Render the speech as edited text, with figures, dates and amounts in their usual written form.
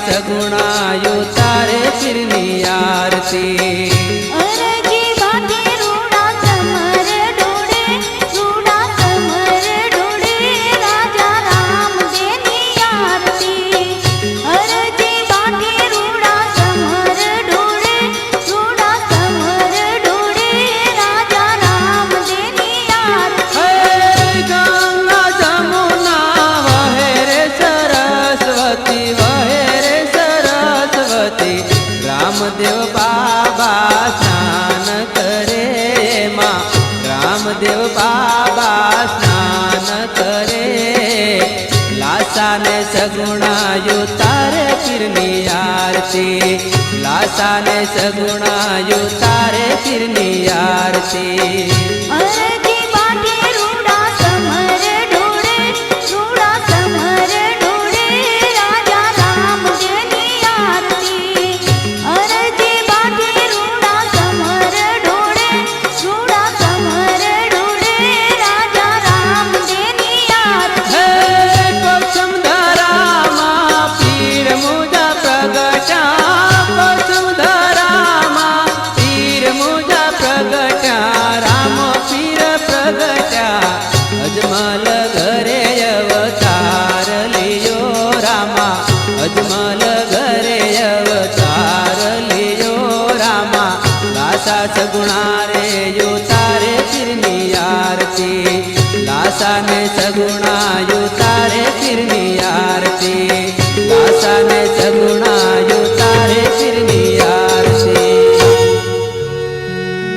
सगुणायो तारे फिरनी आरती। रामदेव बाबा स्नान करे माँ, रामदेव बाबा स्नान करे। लासा ने सगुणायो तारे फिरनी आरती, लासा ने सगुणायो तारे फिरनी आरती। अजमल घरे अवतार लियो रामा, अजमल घरे अवतार लियो रामा। लासा सगुणा